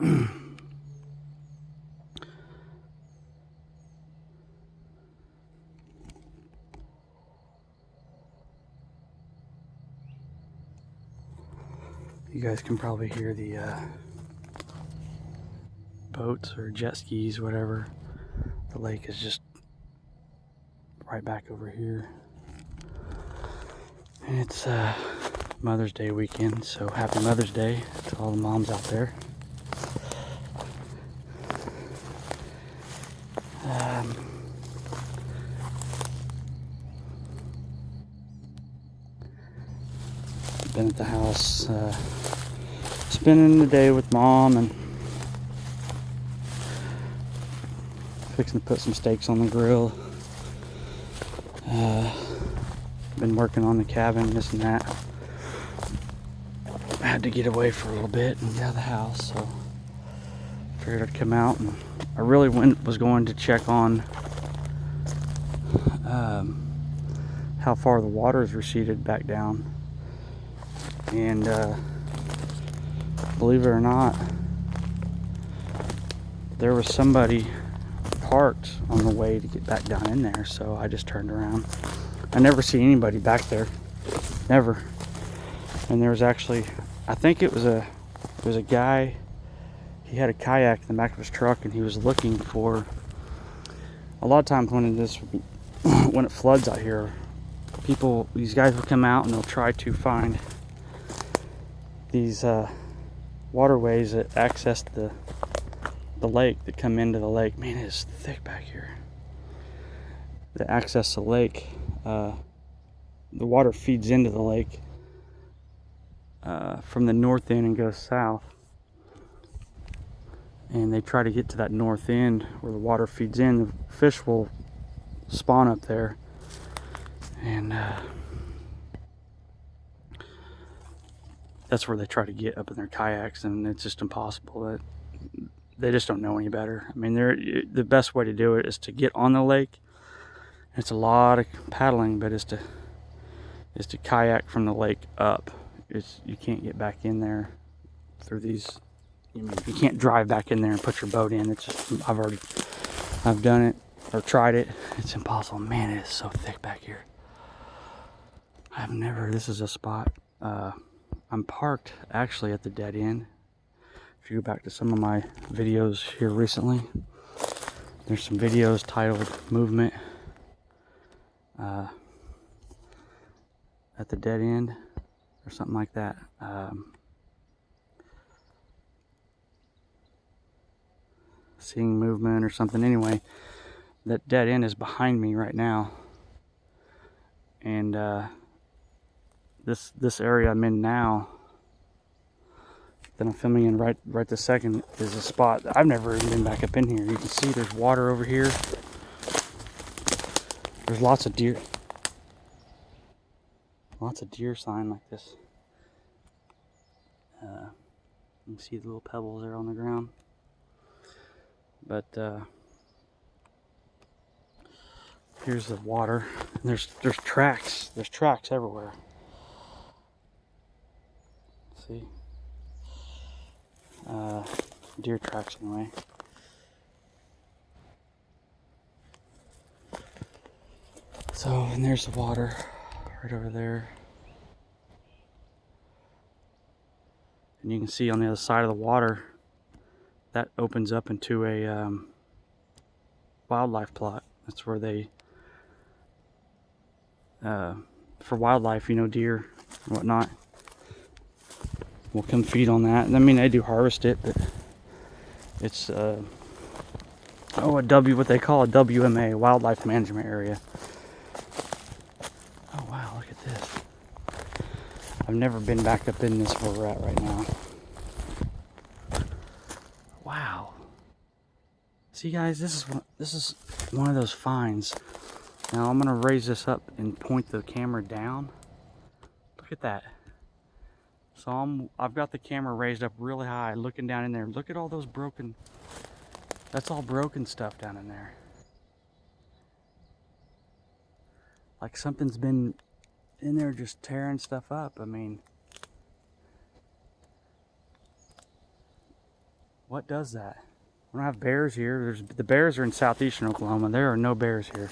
You guys can probably hear the boats or jet skis, whatever. The lake is just right back over here. And it's Mother's Day weekend, so happy Mother's Day to all the moms out there. Been at the house spending the day with Mom and fixing to put some steaks on the grill. Been working on the cabin, this and that. I had to get away for a little bit and get out of the house, so figured I'd come out. And I really was going to check on how far the water's receded back down. And believe it or not, there was somebody parked on the way to get back down in there, so I just turned around. I never see anybody back there, never. And there was actually, I think it was a guy. He had a kayak in the back of his truck, and he was looking for. A lot of times when it floods out here, these guys will come out and they'll try to find these waterways that access the lake, that come into the lake. Man, it is thick back here. That access the lake. The water feeds into the lake from the north end and goes south. And they try to get to that north end where the water feeds in. The fish will spawn up there. And that's where they try to get up in their kayaks, and it's just impossible. They just don't know any better. I mean, the best way to do it is to get on the lake. It's a lot of paddling, but is to kayak from the lake up. You can't get back in there through these. You can't drive back in there and put your boat in. It's just, I've done it or tried it. It's impossible. Man, it is so thick back here. This is a spot. I'm parked actually at the dead end. If you go back to some of my videos here recently, there's some videos titled Movement at the dead end or something like that. Seeing movement or something. Anyway, that dead end is behind me right now, and this area I'm in now, that I'm filming in right this second, is a spot that I've never even been back up in here. You can see there's water over here. There's lots of deer sign like this. You can see the little pebbles there on the ground. But here's the water. And there's tracks. There's tracks everywhere. See? Deer tracks anyway. So, and there's the water right over there. And you can see on the other side of the water, that opens up into a wildlife plot. That's where they, for wildlife, deer and whatnot, will come feed on that. And I mean, they do harvest it, but it's what they call a WMA, wildlife management area. Oh wow, look at this. I've never been back up in this where we're at right now. Wow. See guys, this is one of those finds. Now I'm gonna raise this up and point the camera down. Look at that. So I've got the camera raised up really high, looking down in there. Look at all those broken. That's all broken stuff down in there. Like something's been in there just tearing stuff up. I mean, What does that? We don't have bears here. The bears are in southeastern Oklahoma. There are no bears here.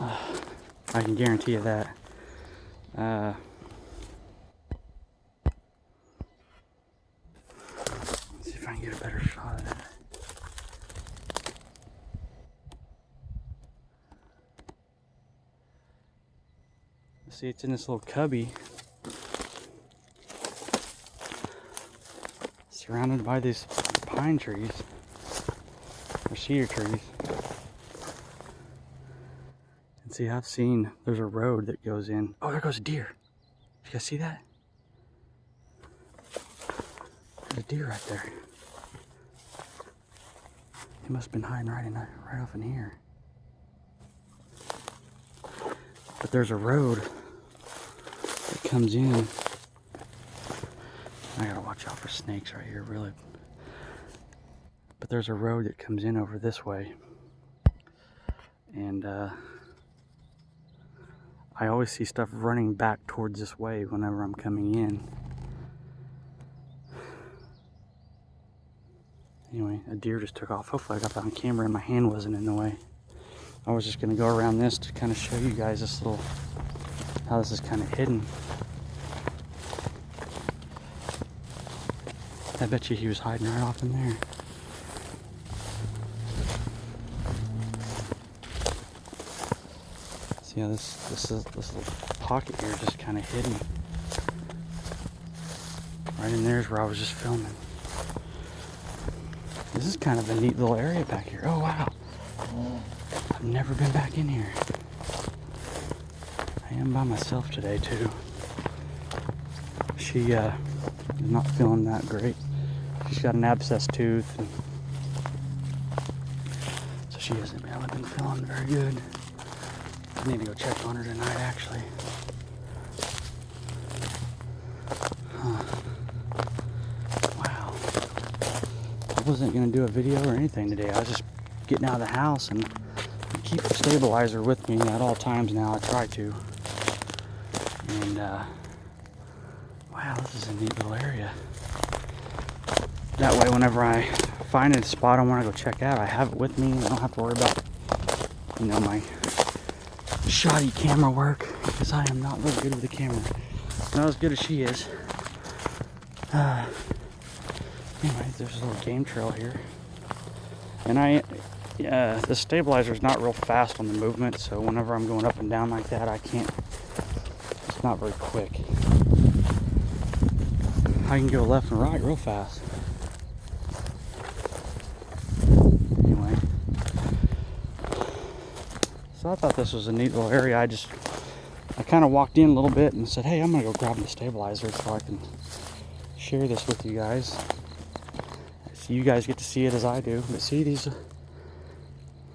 I can guarantee you that. Let's see if I can get a better shot of it. See, it's in this little cubby, surrounded by these pine trees, or cedar trees. And see, I've seen, there's a road that goes in. Oh, there goes a deer. You guys see that? There's a deer right there. He must have been hiding right off in here. But there's a road that comes in. I gotta watch out for snakes right here, really. But there's a road that comes in over this way. And I always see stuff running back towards this way whenever I'm coming in. Anyway, a deer just took off. Hopefully I got that on camera and my hand wasn't in the way. I was just gonna go around this to kind of show you guys this little, how this is kind of hidden. I bet you he was hiding right off in there. See how this little pocket here is just kind of hidden. Right in there is where I was just filming. This is kind of a neat little area back here. Oh wow. I've never been back in here. I am by myself today too. She is not feeling that great. She's got an abscessed tooth, and so she hasn't really been feeling very good. I need to go check on her tonight, actually. Wow. I wasn't gonna do a video or anything today. I was just getting out of the house, and I keep a stabilizer with me at all times now. I try to. And wow, this is a neat little area. That way, whenever I find a spot I want to go check out, I have it with me. I don't have to worry about, you know, my shoddy camera work, because I am not very good with the camera. Not as good as she is. Anyway, there's a little game trail here. And the stabilizer is not real fast on the movement, so whenever I'm going up and down like that, I can't, it's not very quick. I can go left and right real fast. Anyway, so I thought this was a neat little area. I kind of walked in a little bit and said, hey, I'm gonna go grab the stabilizer so I can share this with you guys. So you guys get to see it as I do. But see, these